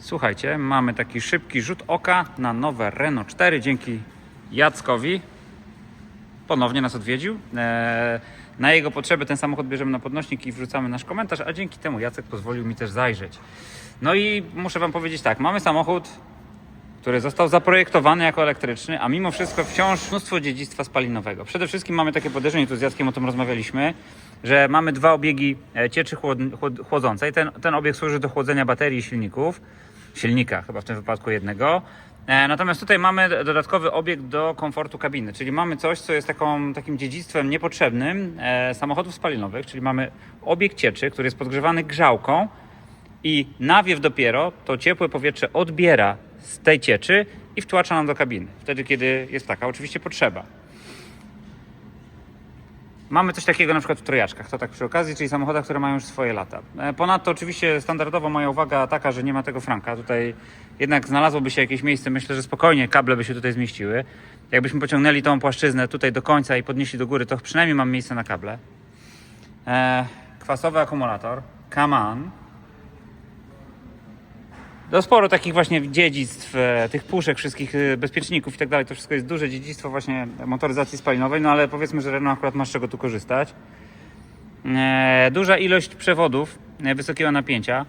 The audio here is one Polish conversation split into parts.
Słuchajcie, mamy taki szybki rzut oka na nowe Renault 4 dzięki Jackowi. Ponownie nas odwiedził. Na jego potrzeby ten samochód bierzemy na podnośnik i wrzucamy nasz komentarz, a dzięki temu Jacek pozwolił mi też zajrzeć. No i muszę Wam powiedzieć tak, mamy samochód, który został zaprojektowany jako elektryczny, a mimo wszystko wciąż mnóstwo dziedzictwa spalinowego. Przede wszystkim mamy takie podejrzenie, tu z Jackiem o tym rozmawialiśmy, że mamy dwa obiegi cieczy chłodzącej. Ten obieg służy do chłodzenia baterii i silnika chyba w tym wypadku jednego. Natomiast tutaj mamy dodatkowy obieg do komfortu kabiny, czyli mamy coś, co jest takim dziedzictwem niepotrzebnym samochodów spalinowych, czyli mamy obieg cieczy, który jest podgrzewany grzałką i nawiew dopiero to ciepłe powietrze odbiera z tej cieczy i wtłacza nam do kabiny, wtedy kiedy jest taka oczywiście potrzeba. Mamy coś takiego na przykład w trojaczkach, to tak przy okazji, czyli samochodach, które mają już swoje lata. Ponadto oczywiście standardowo moja uwaga taka, że nie ma tego franka. Tutaj jednak znalazłoby się jakieś miejsce, myślę, że spokojnie kable by się tutaj zmieściły. Jakbyśmy pociągnęli tą płaszczyznę tutaj do końca i podnieśli do góry, to przynajmniej mam miejsce na kable. Kwasowy akumulator, come on. Sporo takich właśnie dziedzictw, tych puszek, wszystkich bezpieczników i tak dalej. To wszystko jest duże dziedzictwo właśnie motoryzacji spalinowej, no ale powiedzmy, że Renault akurat ma z czego tu korzystać. Duża ilość przewodów wysokiego napięcia,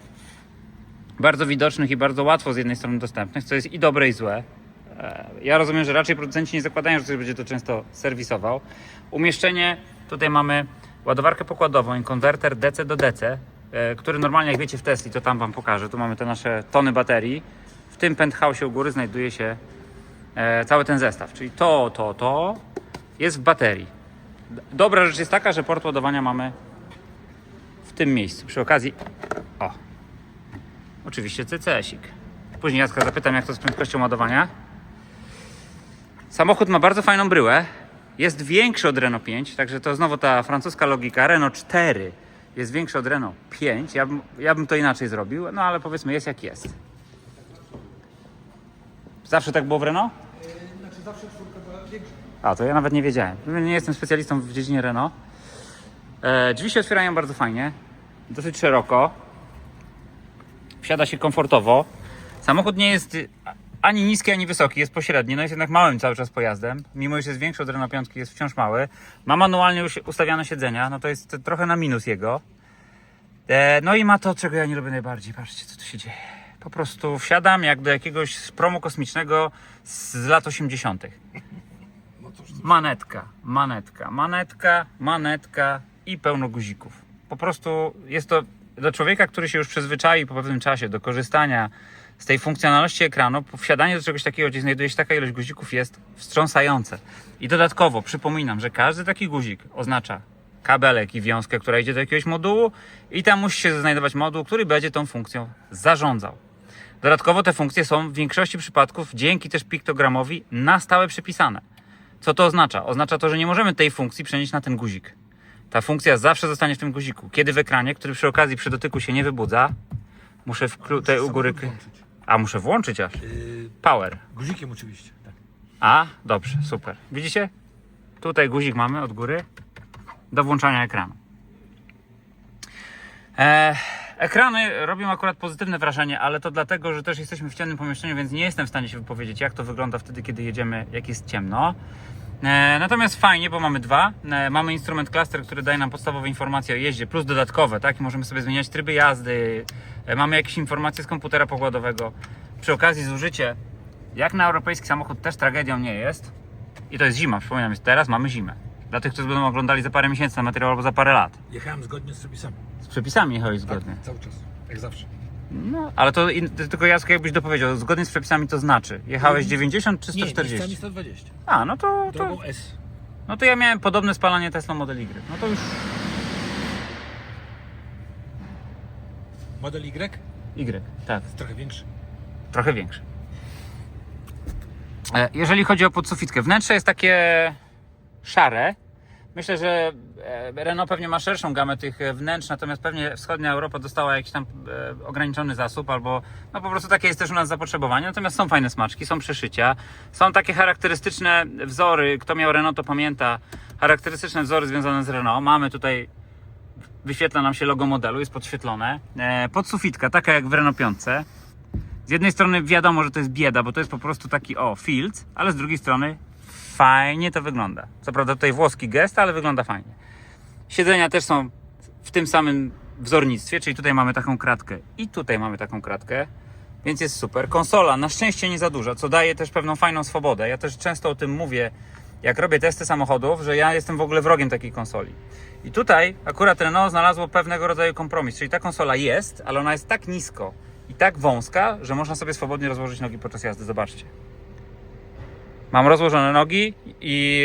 bardzo widocznych i bardzo łatwo z jednej strony dostępnych, co jest i dobre i złe. Ja rozumiem, że raczej producenci nie zakładają, że ktoś będzie to często serwisował. Umieszczenie, tutaj mamy ładowarkę pokładową i konwerter DC do DC, który normalnie, jak wiecie, w Tesli, to tam Wam pokażę. Tu mamy te nasze tony baterii. W tym penthouse u góry znajduje się cały ten zestaw, czyli to jest w baterii. Dobra rzecz jest taka, że port ładowania mamy w tym miejscu. Przy okazji, oczywiście CCS-ik. Później Jacka zapytam, jak to z prędkością ładowania. Samochód ma bardzo fajną bryłę. Jest większy od Renault 5, także to znowu ta francuska logika. Renault 4 jest większy od Renault 5. Ja bym to inaczej zrobił, no ale powiedzmy jest jak jest. Zawsze tak było w Renault? Znaczy zawsze czwórka była większa. A, to ja nawet nie wiedziałem. Nie jestem specjalistą w dziedzinie Renault. Drzwi się otwierają bardzo fajnie. Dosyć szeroko. Wsiada się komfortowo. Samochód nie jest ani niski, ani wysoki. Jest pośredni. No jest jednak małym cały czas pojazdem. Mimo iż jest większy od Renault 5, jest wciąż mały. Ma manualnie już ustawiane siedzenia. No to jest trochę na minus jego. No i ma to, czego ja nie lubię najbardziej. Patrzcie, co tu się dzieje. Po prostu wsiadam jak do jakiegoś promu kosmicznego z lat 80. Manetka i pełno guzików. Po prostu jest to dla człowieka, który się już przyzwyczai po pewnym czasie do korzystania z tej funkcjonalności ekranu, wsiadanie do czegoś takiego, gdzie znajduje się taka ilość guzików, jest wstrząsające. I dodatkowo przypominam, że każdy taki guzik oznacza kabelek i wiązkę, która idzie do jakiegoś modułu i tam musi się znajdować moduł, który będzie tą funkcją zarządzał. Dodatkowo te funkcje są w większości przypadków dzięki też piktogramowi na stałe przypisane. Co to oznacza? Oznacza to, że nie możemy tej funkcji przenieść na ten guzik. Ta funkcja zawsze zostanie w tym guziku. Kiedy w ekranie, który przy okazji przy dotyku się nie wybudza, muszę tutaj u góry... A, muszę włączyć aż? Power. Guzikiem oczywiście. Tak. A, dobrze, super. Widzicie? Tutaj guzik mamy od góry do włączania ekranu. Ekrany robią akurat pozytywne wrażenie, ale to dlatego, że też jesteśmy w ciemnym pomieszczeniu, więc nie jestem w stanie się wypowiedzieć, jak to wygląda wtedy, kiedy jedziemy, jak jest ciemno. Natomiast fajnie, bo mamy dwa. Mamy instrument cluster, który daje nam podstawowe informacje o jeździe, plus dodatkowe, tak? I możemy sobie zmieniać tryby jazdy. Mamy jakieś informacje z komputera pokładowego. Przy okazji zużycie, jak na europejski samochód, też tragedią nie jest. I to jest zima, przypominam, teraz mamy zimę. Dla tych, którzy będą oglądali za parę miesięcy ten materiał albo za parę lat. Jechałem zgodnie z przepisami. Z przepisami jechałeś zgodnie. Tak, cały czas. Jak zawsze. No, ale to tylko Jacek, jakbyś dopowiedział, zgodnie z przepisami to znaczy, jechałeś 90 czy 140? Nie, 120. A, no to Drogą S. no to ja miałem podobne spalanie Tesla Model Y. No to już... Model Y? Y, tak. Jest trochę większy. Trochę większy. Jeżeli chodzi o podsufitkę, wnętrze jest takie szare. Myślę, że Renault pewnie ma szerszą gamę tych wnętrz, natomiast pewnie wschodnia Europa dostała jakiś tam ograniczony zasób, albo no po prostu takie jest też u nas zapotrzebowanie. Natomiast są fajne smaczki, są przeszycia, są takie charakterystyczne wzory, kto miał Renault to pamięta, charakterystyczne wzory związane z Renault. Mamy tutaj, wyświetla nam się logo modelu, jest podświetlone. Podsufitka, taka jak w Renault 5, Z jednej strony wiadomo, że to jest bieda, bo to jest po prostu taki field, ale z drugiej strony fajnie to wygląda. Co prawda tutaj włoski gest, ale wygląda fajnie. Siedzenia też są w tym samym wzornictwie, czyli tutaj mamy taką kratkę i tutaj mamy taką kratkę, więc jest super. Konsola na szczęście nie za duża, co daje też pewną fajną swobodę. Ja też często o tym mówię, jak robię testy samochodów, że ja jestem w ogóle wrogiem takiej konsoli. I tutaj akurat Renault znalazło pewnego rodzaju kompromis, czyli ta konsola jest, ale ona jest tak nisko i tak wąska, że można sobie swobodnie rozłożyć nogi podczas jazdy. Zobaczcie. Mam rozłożone nogi i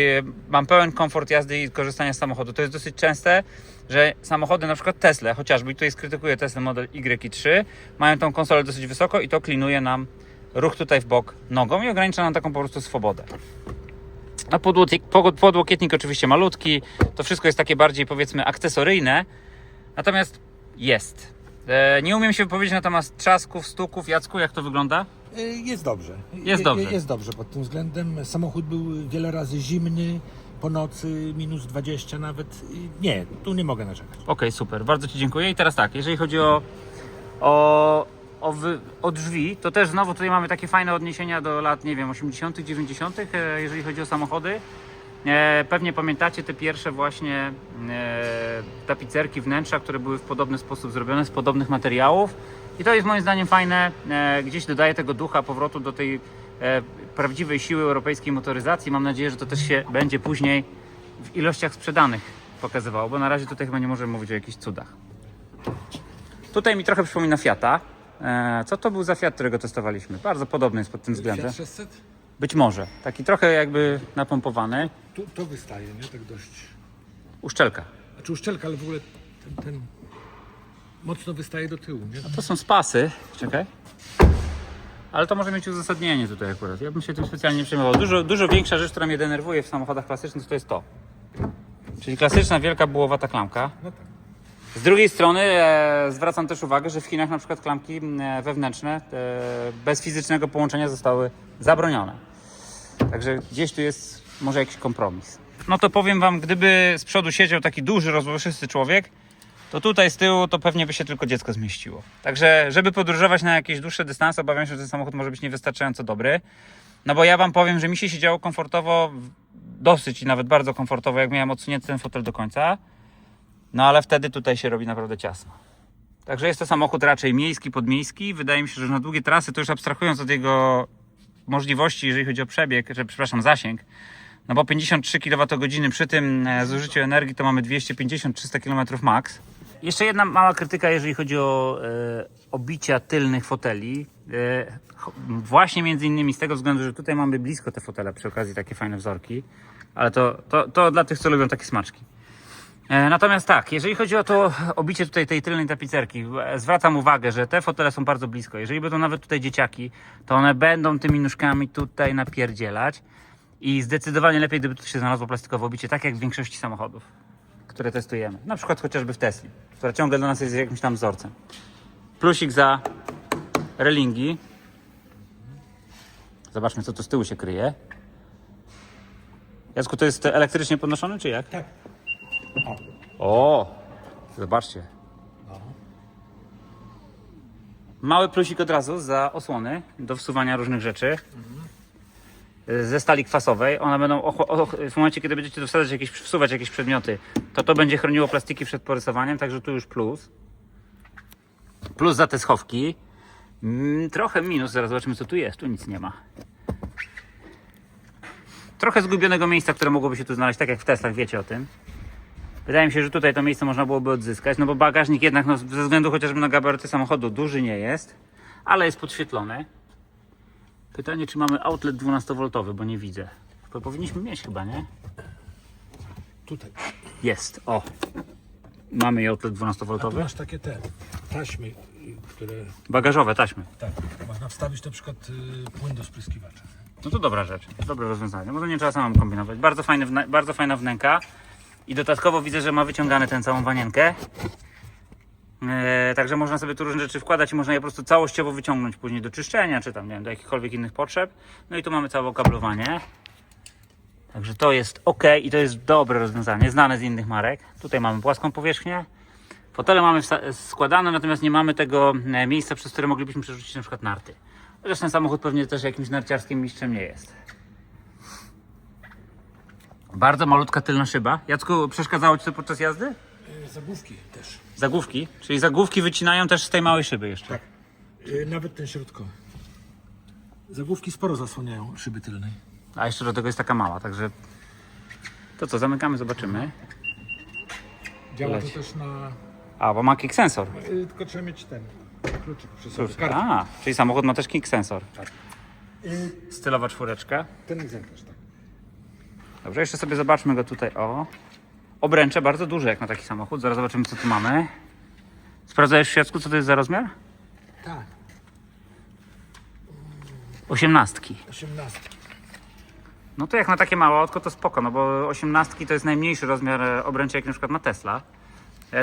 mam pełen komfort jazdy i korzystania z samochodu. To jest dosyć częste, że samochody, na przykład Tesla, chociażby, i tutaj skrytykuję Tesla Model Y i 3, mają tą konsolę dosyć wysoko i to klinuje nam ruch tutaj w bok nogą i ogranicza nam taką po prostu swobodę. A podłokietnik oczywiście malutki, to wszystko jest takie bardziej, powiedzmy, akcesoryjne, natomiast jest. Nie umiem się wypowiedzieć na temat trzasków, stuków. Jacku, jak to wygląda? Jest dobrze. Jest dobrze. Jest dobrze pod tym względem. Samochód był wiele razy zimny, po nocy minus 20 nawet. Nie, tu nie mogę narzekać. Okej, super, bardzo Ci dziękuję. I teraz tak, jeżeli chodzi o drzwi, to też znowu tutaj mamy takie fajne odniesienia do lat, nie wiem, 80., 90., jeżeli chodzi o samochody. Pewnie pamiętacie te pierwsze właśnie tapicerki wnętrza, które były w podobny sposób zrobione, z podobnych materiałów. I to jest moim zdaniem fajne, gdzieś dodaje tego ducha powrotu do tej prawdziwej siły europejskiej motoryzacji. Mam nadzieję, że to też się będzie później w ilościach sprzedanych pokazywało, bo na razie tutaj chyba nie możemy mówić o jakichś cudach. Tutaj mi trochę przypomina Fiata. Co to był za Fiat, którego testowaliśmy? Bardzo podobny jest pod tym względem. Fiat 600? Być może. Taki trochę jakby napompowany. Tu to wystaje, nie? Tak dość. Uszczelka. Znaczy uszczelka, ale w ogóle ten mocno wystaje do tyłu, nie? To są spasy. Czekaj. Ale to może mieć uzasadnienie tutaj akurat. Ja bym się tym specjalnie nie przejmował. Dużo większa rzecz, która mnie denerwuje w samochodach klasycznych, to jest to. Czyli klasyczna, wielka bułowata klamka. No tak. Z drugiej strony zwracam też uwagę, że w Chinach na przykład klamki wewnętrzne bez fizycznego połączenia zostały zabronione. Także gdzieś tu jest może jakiś kompromis. No to powiem Wam, gdyby z przodu siedział taki duży, rozłożysty człowiek, to tutaj z tyłu to pewnie by się tylko dziecko zmieściło. Także żeby podróżować na jakieś dłuższe dystanse, obawiam się, że ten samochód może być niewystarczająco dobry. No bo ja Wam powiem, że mi się siedziało komfortowo, dosyć i nawet bardzo komfortowo, jak miałem odsunięty ten fotel do końca. No ale wtedy tutaj się robi naprawdę ciasno. Także jest to samochód raczej miejski, podmiejski. Wydaje mi się, że na długie trasy, to już abstrahując od jego możliwości, jeżeli chodzi o przebieg, zasięg, no bo 53 kWh przy tym zużyciu energii to mamy 250-300 km max. Jeszcze jedna mała krytyka, jeżeli chodzi o obicia tylnych foteli. Właśnie między innymi z tego względu, że tutaj mamy blisko te fotele, przy okazji takie fajne wzorki. Ale to dla tych, co lubią takie smaczki. Natomiast tak, jeżeli chodzi o to obicie tutaj tej tylnej tapicerki, zwracam uwagę, że te fotele są bardzo blisko. Jeżeli będą nawet tutaj dzieciaki, to one będą tymi nóżkami tutaj napierdzielać i zdecydowanie lepiej, gdyby tu się znalazło plastikowe obicie, tak jak w większości samochodów, które testujemy. Na przykład chociażby w Tesli, która ciągle dla nas jest jakimś tam wzorcem. Plusik za relingi. Zobaczmy, co tu z tyłu się kryje. Jacku, to jest elektrycznie podnoszony, czy jak? Tak. O, zobaczcie. Mały plusik od razu za osłony do wsuwania różnych rzeczy. Ze stali kwasowej. One będą w momencie, kiedy będziecie tu wsuwać jakieś przedmioty, to będzie chroniło plastiki przed porysowaniem, także tu już plus. Plus za te schowki. Trochę minus, zaraz zobaczymy, co tu jest. Tu nic nie ma. Trochę zgubionego miejsca, które mogłoby się tu znaleźć, tak jak w Teslach, wiecie o tym. Wydaje mi się, że tutaj to miejsce można byłoby odzyskać, no bo bagażnik jednak no, ze względu chociażby na gabaryty samochodu duży nie jest, ale jest podświetlony. Pytanie, czy mamy outlet 12V, bo nie widzę. To powinniśmy mieć chyba, nie? Tutaj. Jest, o. Mamy outlet A tu 12V. masz takie te taśmy, które... Bagażowe taśmy. Tak, można wstawić na przykład płyn do spryskiwacza. No to dobra rzecz, dobre rozwiązanie. Może nie trzeba samemu kombinować. Bardzo fajna wnęka. I dodatkowo widzę, że ma wyciągany tę całą wanienkę. Także można sobie tu różne rzeczy wkładać i można je po prostu całościowo wyciągnąć później do czyszczenia, czy tam, nie wiem, do jakichkolwiek innych potrzeb. No i tu mamy całe okablowanie. Także to jest ok i to jest dobre rozwiązanie, znane z innych marek. Tutaj mamy płaską powierzchnię. Fotele mamy składane, natomiast nie mamy tego miejsca, przez które moglibyśmy przerzucić na przykład narty. Chociaż ten samochód pewnie też jakimś narciarskim mistrzem nie jest. Bardzo malutka tylna szyba. Jacku, przeszkadzało Ci to podczas jazdy? Zagłówki też. Zagłówki? Czyli zagłówki wycinają też z tej małej szyby jeszcze. Tak. Nawet ten środkowy. Zagłówki sporo zasłaniają szyby tylnej. A jeszcze do tego jest taka mała, także... To co, zamykamy, zobaczymy. Działa Leci. to też na... A, bo ma kick sensor. Tylko trzeba mieć ten kluczyk przy sobie. Cóż, Kartę. a, czyli samochód ma też kick sensor. Tak. Stylowa czwóreczka. Ten egzemplarz, tak. Dobrze, jeszcze sobie zobaczmy go tutaj. O, obręcze bardzo duże jak na taki samochód. Zaraz zobaczymy, co tu mamy. Sprawdzałeś w Świadku, co to jest za rozmiar? Tak. 18. 18. No to jak na takie małe autko to spoko, no bo 18 to jest najmniejszy rozmiar obręcza jak na przykład ma Tesla.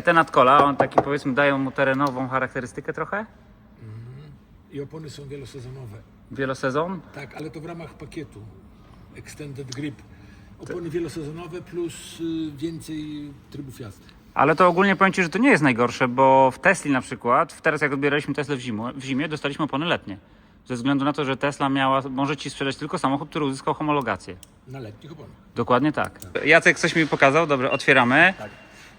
Te nadkola, on taki powiedzmy dają mu terenową charakterystykę trochę. I opony są wielosezonowe. Wielosezon. Tak, ale to w ramach pakietu Extended Grip. Opony wielosezonowe plus więcej trybów jazdy. Ale to ogólnie powiem Ci, że to nie jest najgorsze, bo w Tesli na przykład, teraz jak odbieraliśmy Teslę w zimie, dostaliśmy opony letnie. Ze względu na to, że Tesla może Ci sprzedać tylko samochód, który uzyskał homologację. Na letnich oponach. Dokładnie tak. Jacek coś mi pokazał, dobrze, otwieramy. Tak.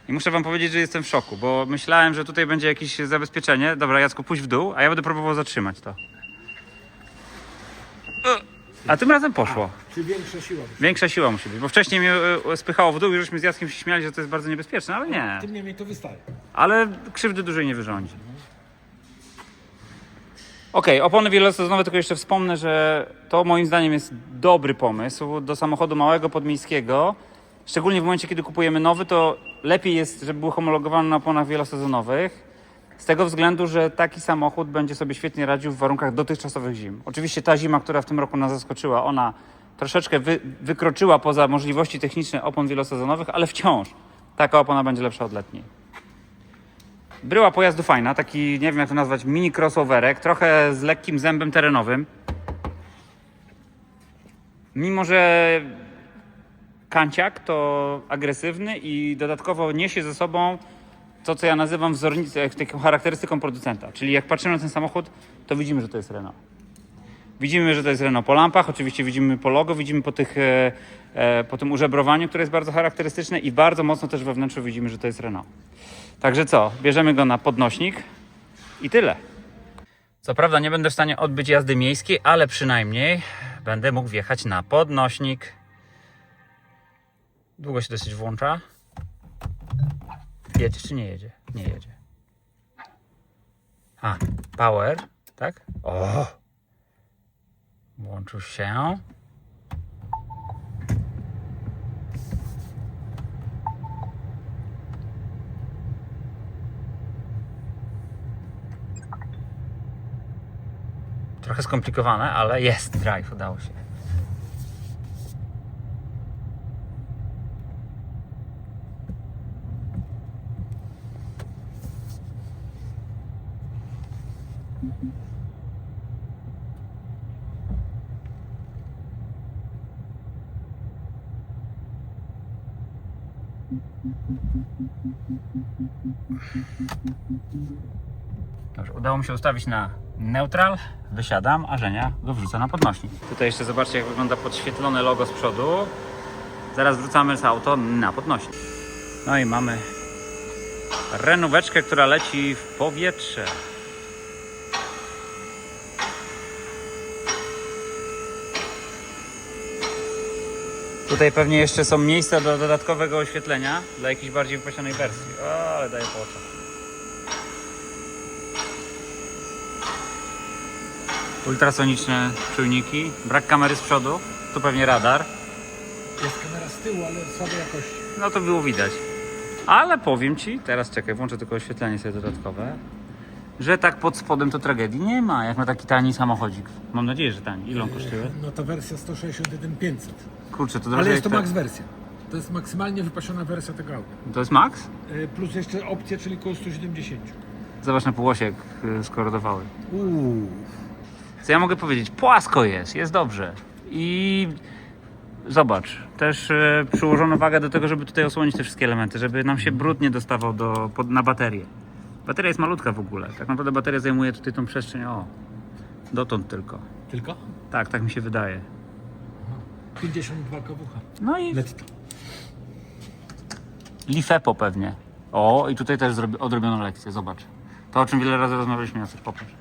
I muszę Wam powiedzieć, że jestem w szoku, bo myślałem, że tutaj będzie jakieś zabezpieczenie. Dobra, Jacku, pójdź w dół, a ja będę próbował zatrzymać to. A tym razem poszło. Czy większa siła? Większa siła musi być, bo wcześniej mnie spychało w dół i żeśmy z Jackiem się śmiali, że to jest bardzo niebezpieczne, ale nie. Tym niemniej to wystaje. Ale krzywdy dłużej nie wyrządzi. Okej, opony wielosezonowe, tylko jeszcze wspomnę, że to moim zdaniem jest dobry pomysł do samochodu małego, podmiejskiego. Szczególnie w momencie, kiedy kupujemy nowy, to lepiej jest, żeby był homologowany na oponach wielosezonowych. Z tego względu, że taki samochód będzie sobie świetnie radził w warunkach dotychczasowych zim. Oczywiście ta zima, która w tym roku nas zaskoczyła, ona troszeczkę wykroczyła poza możliwości techniczne opon wielosezonowych, ale wciąż taka opona będzie lepsza od letniej. Bryła pojazdu fajna, taki, nie wiem jak to nazwać, mini crossoverek, trochę z lekkim zębem terenowym. Mimo że kanciak to agresywny i dodatkowo niesie ze sobą to, co ja nazywam taką charakterystyką producenta. Czyli jak patrzymy na ten samochód, to widzimy, że to jest Renault. Widzimy, że to jest Renault po lampach, oczywiście widzimy po logo, widzimy po tym użebrowaniu, które jest bardzo charakterystyczne i bardzo mocno też we wnętrzu widzimy, że to jest Renault. Także co, bierzemy go na podnośnik i tyle. Co prawda nie będę w stanie odbyć jazdy miejskiej, ale przynajmniej będę mógł wjechać na podnośnik. Długo się dosyć włącza. Jedzie czy nie jedzie? Nie jedzie. A, power, tak? O! Włączył się. Trochę skomplikowane, ale jest drive, udało się. Dobrze, udało mi się ustawić na neutral, wysiadam, a Żenia go wrzuca na podnośnik. Tutaj jeszcze zobaczcie, jak wygląda podświetlone logo z przodu. Zaraz wrzucamy z auto na podnośnik. No i mamy renóweczkę, która leci w powietrze. Tutaj pewnie jeszcze są miejsca do dodatkowego oświetlenia dla jakiejś bardziej wypasionej wersji. O, ale daje po oczach. Ultrasoniczne czujniki, brak kamery z przodu, tu pewnie radar. Jest kamera z tyłu, ale słabej jakości. No to było widać. Ale powiem Ci, teraz czekaj, włączę tylko oświetlenie sobie dodatkowe, że tak pod spodem to tragedii nie ma, jak na taki tani samochodzik. Mam nadzieję, że tani. Ile on kosztuje? No to wersja 161 500. Kurczę, to Ale drożej jest to jak max wersja. To jest maksymalnie wypasiona wersja tego auta. To jest max? Plus jeszcze opcje, czyli koło 170. Zobacz na półosie, jak skorodowały. Uuu. Co ja mogę powiedzieć? Płasko jest dobrze. I zobacz, też przyłożono wagę do tego, żeby tutaj osłonić te wszystkie elementy, żeby nam się brud nie dostawał na baterię. Bateria jest malutka w ogóle. Tak naprawdę bateria zajmuje tutaj tą przestrzeń, dotąd tylko. Tylko? Tak, tak mi się wydaje. 52 kWh. No i Netto. Lifepo pewnie. I tutaj też odrobiono lekcję, zobacz. To, o czym wiele razy rozmawialiśmy, Jacek, popatrz.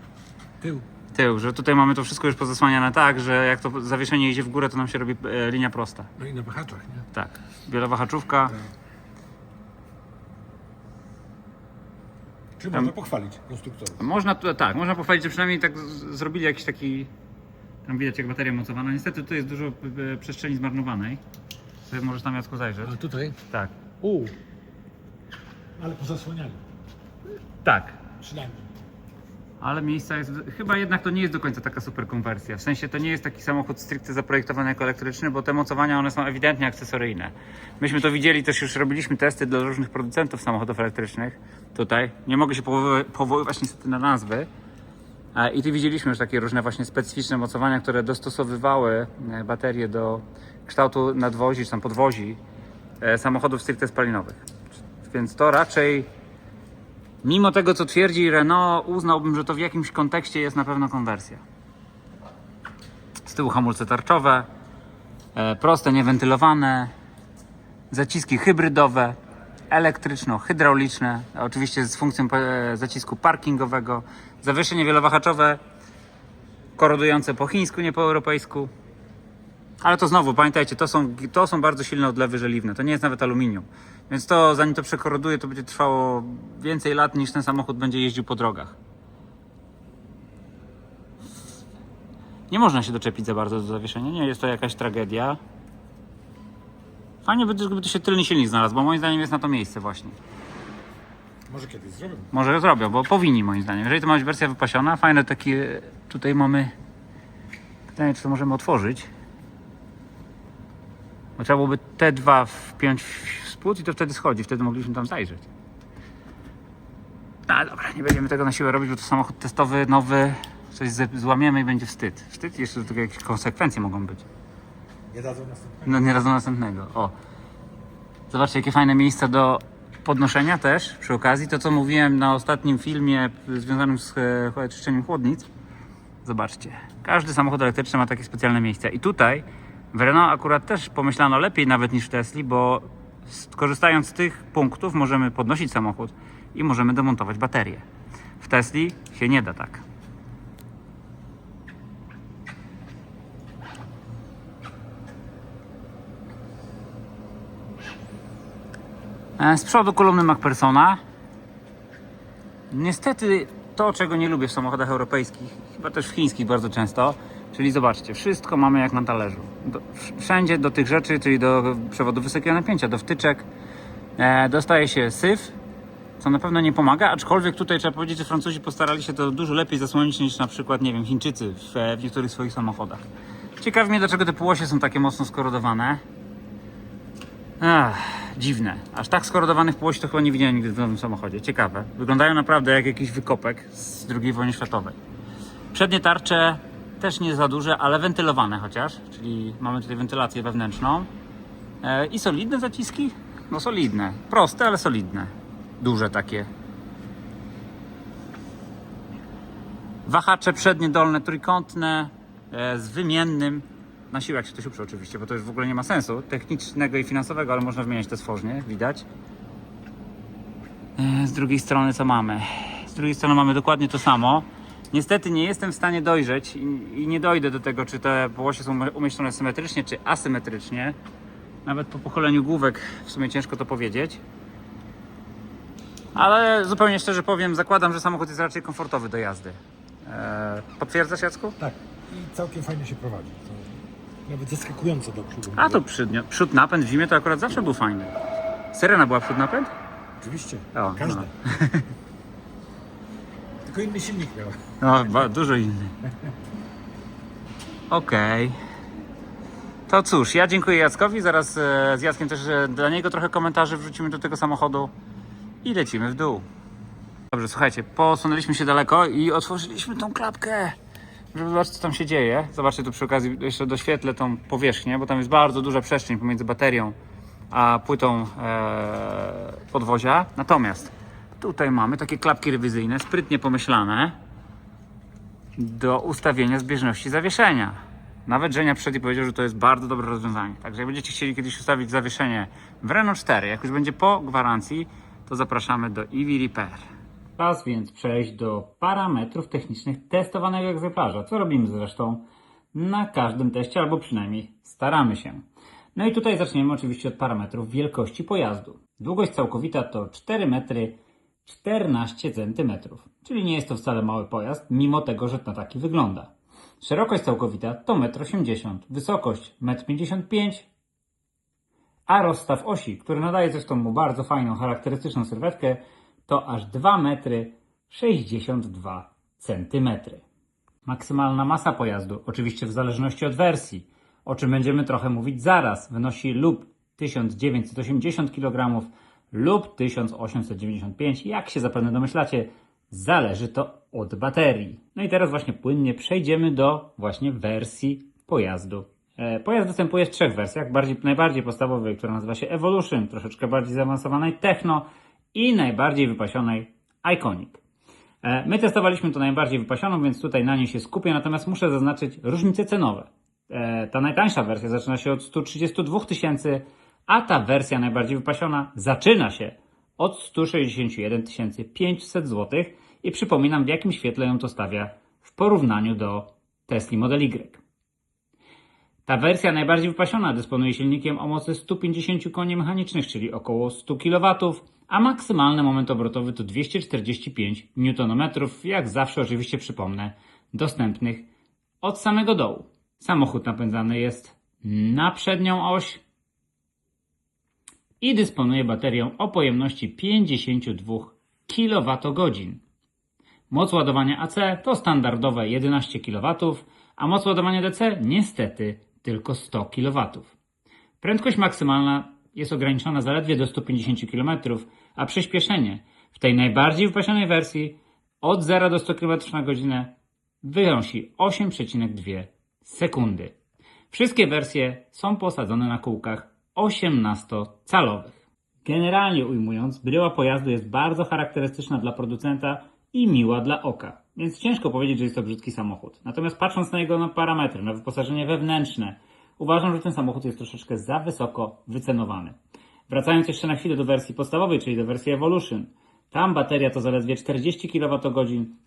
Tył, że tutaj mamy to wszystko już pozasłaniane tak, że jak to zawieszenie idzie w górę, to nam się robi linia prosta. No i na wahaczach, nie? Tak, wielowahaczówka. Czy można pochwalić konstruktorów? Można pochwalić, że przynajmniej tak zrobili jakiś taki... Tam widać jak bateria mocowana. Niestety tu jest dużo przestrzeni zmarnowanej. Sobie możesz tam, Jacku, zajrzeć. Ale tutaj? Tak. Ale pozasłaniali. Tak. Przynajmniej. Ale miejsca jest... Chyba jednak to nie jest do końca taka super konwersja. W sensie to nie jest taki samochód stricte zaprojektowany jako elektryczny, bo te mocowania one są ewidentnie akcesoryjne. Myśmy to widzieli, też już robiliśmy testy dla różnych producentów samochodów elektrycznych. Tutaj. Nie mogę się powoływać niestety na nazwy. I tu widzieliśmy już takie różne właśnie specyficzne mocowania, które dostosowywały baterie do kształtu nadwozi czy tam podwozi samochodów stricte spalinowych. Więc to raczej, mimo tego co twierdzi Renault, uznałbym, że to w jakimś kontekście jest na pewno konwersja. Z tyłu hamulce tarczowe, proste, niewentylowane, zaciski hybrydowe, elektryczno-hydrauliczne, oczywiście z funkcją zacisku parkingowego, zawieszenie wielowahaczowe, korodujące po chińsku, nie po europejsku. Ale to znowu, pamiętajcie, to są bardzo silne odlewy żeliwne, to nie jest nawet aluminium. Więc to, zanim to przekoroduje, to będzie trwało więcej lat niż ten samochód będzie jeździł po drogach. Nie można się doczepić za bardzo do zawieszenia, nie jest to jakaś tragedia. Fajnie by, gdyby tu się tylny silnik znalazł, bo moim zdaniem jest na to miejsce właśnie. Może kiedyś zrobią. Może zrobią, bo powinni moim zdaniem. Jeżeli to ma być wersja wypasiona, fajne takie, tutaj mamy pytanie, czy to możemy otworzyć. Bo trzeba byłoby te dwa wpiąć w spód i to wtedy schodzi, wtedy mogliśmy tam zajrzeć. No dobra, nie będziemy tego na siłę robić, bo to samochód testowy, nowy, coś złamiemy i będzie wstyd. Wstyd i jeszcze do tego jakieś konsekwencje mogą być. Nie dadzą następnego. No nie raz do następnego. Zobaczcie, jakie fajne miejsca do podnoszenia też przy okazji. To co mówiłem na ostatnim filmie związanym z czyszczeniem chłodnic. Zobaczcie, każdy samochód elektryczny ma takie specjalne miejsca. I tutaj w Renault akurat też pomyślano lepiej nawet niż w Tesli, bo korzystając z tych punktów możemy podnosić samochód i możemy demontować baterię. W Tesli się nie da tak. Z przodu kolumny MacPhersona. Niestety to, czego nie lubię w samochodach europejskich, chyba też w chińskich bardzo często, czyli zobaczcie, wszystko mamy jak na talerzu. Wszędzie do tych rzeczy, czyli do przewodu wysokiego napięcia, do wtyczek, dostaje się syf, co na pewno nie pomaga, aczkolwiek tutaj trzeba powiedzieć, że Francuzi postarali się to dużo lepiej zasłonić niż na przykład, nie wiem, Chińczycy w niektórych swoich samochodach. Ciekawi mnie, dlaczego te półosie są takie mocno skorodowane. Dziwne. Aż tak skorodowanych półosi to chyba nie widziałem nigdy w nowym samochodzie. Ciekawe. Wyglądają naprawdę jak jakiś wykopek z II wojny światowej. Przednie tarcze też nie za duże, ale wentylowane chociaż. Czyli mamy tutaj wentylację wewnętrzną. I solidne zaciski? No solidne. Proste, ale solidne. Duże takie. Wahacze przednie, dolne, trójkątne. Z wymiennym. Na siłę jak się ktoś uprze oczywiście, bo to już w ogóle nie ma sensu technicznego i finansowego, ale można wymieniać te stworznie, widać. Z drugiej strony co mamy? Z drugiej strony mamy dokładnie to samo. Niestety nie jestem w stanie dojrzeć i nie dojdę do tego, czy te połosie są umieszczone symetrycznie, czy asymetrycznie. Nawet po pochyleniu główek w sumie ciężko to powiedzieć. Ale zupełnie szczerze powiem, zakładam, że samochód jest raczej komfortowy do jazdy. Potwierdzasz, Jacku? Tak. I całkiem fajnie się prowadzi. To nawet zaskakująco do przodu. A to przód napęd w zimie to akurat zawsze był fajny. Syrena była przód napęd? Oczywiście. O, Każda. no. Tylko inny silnik miała. No, dużo inny. Okej. To cóż, ja dziękuję Jackowi. Zaraz z Jackiem też dla niego trochę komentarzy wrzucimy do tego samochodu i lecimy w dół. Dobrze, słuchajcie, posunęliśmy się daleko i otworzyliśmy tą klapkę. żeby zobaczyć, co tam się dzieje. Zobaczcie tu przy okazji, jeszcze doświetlę tą powierzchnię, bo tam jest bardzo duża przestrzeń pomiędzy baterią a płytą podwozia. Natomiast tutaj mamy takie klapki rewizyjne, sprytnie pomyślane do ustawienia zbieżności zawieszenia. Nawet Żenia przyszedł i powiedział, że to jest bardzo dobre rozwiązanie. Także jak będziecie chcieli kiedyś ustawić zawieszenie w Renault 4, jak już będzie po gwarancji, to zapraszamy do EV Repair. Czas więc przejść do parametrów technicznych testowanego egzemplarza, co robimy zresztą na każdym teście, albo przynajmniej staramy się. No i tutaj zaczniemy oczywiście od parametrów wielkości pojazdu. Długość całkowita to 4 metry 14 cm, czyli nie jest to wcale mały pojazd, mimo tego, że na taki wygląda. Szerokość całkowita to 1,80 m, wysokość 1,55 m, a rozstaw osi, który nadaje zresztą mu bardzo fajną, charakterystyczną sylwetkę, to aż 2,62 cm. Maksymalna masa pojazdu, oczywiście w zależności od wersji, o czym będziemy trochę mówić zaraz, wynosi lub 1980 kg lub 1895, jak się zapewne domyślacie, zależy to od baterii. No i teraz właśnie płynnie przejdziemy do właśnie wersji pojazdu. Pojazd występuje w 3 wersjach. Najbardziej podstawowej, która nazywa się Evolution, troszeczkę bardziej zaawansowanej Techno i najbardziej wypasionej Iconic. My testowaliśmy to najbardziej wypasioną, więc tutaj na niej się skupię, natomiast muszę zaznaczyć różnice cenowe. Ta najtańsza wersja zaczyna się od 132 000, a ta wersja najbardziej wypasiona zaczyna się od 161 500 zł i przypominam, w jakim świetle ją to stawia w porównaniu do Tesla Model Y. Ta wersja najbardziej wypasiona dysponuje silnikiem o mocy 150 koni mechanicznych, czyli około 100 kW, a maksymalny moment obrotowy to 245 Nm, jak zawsze oczywiście przypomnę, dostępnych od samego dołu. Samochód napędzany jest na przednią oś i dysponuje baterią o pojemności 52 kWh. Moc ładowania AC to standardowe 11 kW, a moc ładowania DC niestety tylko 100 kW. Prędkość maksymalna jest ograniczona zaledwie do 150 km, a przyspieszenie w tej najbardziej wypasionej wersji od 0 do 100 km na godzinę wynosi 8,2 sekundy. Wszystkie wersje są posadzone na kółkach 18-calowych. Generalnie ujmując, bryła pojazdu jest bardzo charakterystyczna dla producenta i miła dla oka, więc ciężko powiedzieć, że jest to brzydki samochód. Natomiast patrząc na jego parametry, na wyposażenie wewnętrzne, uważam, że ten samochód jest troszeczkę za wysoko wycenowany. Wracając jeszcze na chwilę do wersji podstawowej, czyli do wersji Evolution, tam bateria to zaledwie 40 kWh,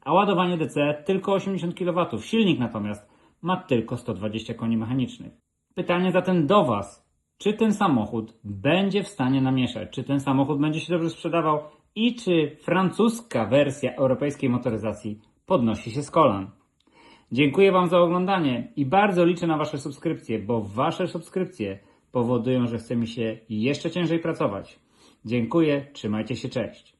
a ładowanie DC tylko 80 kW. Silnik natomiast ma tylko 120 koni mechanicznych. Pytanie zatem do Was. Czy ten samochód będzie w stanie namieszać? Czy ten samochód będzie się dobrze sprzedawał? I czy francuska wersja europejskiej motoryzacji podnosi się z kolan? Dziękuję Wam za oglądanie i bardzo liczę na Wasze subskrypcje, bo Wasze subskrypcje powodują, że chce mi się jeszcze ciężej pracować. Dziękuję, trzymajcie się, cześć.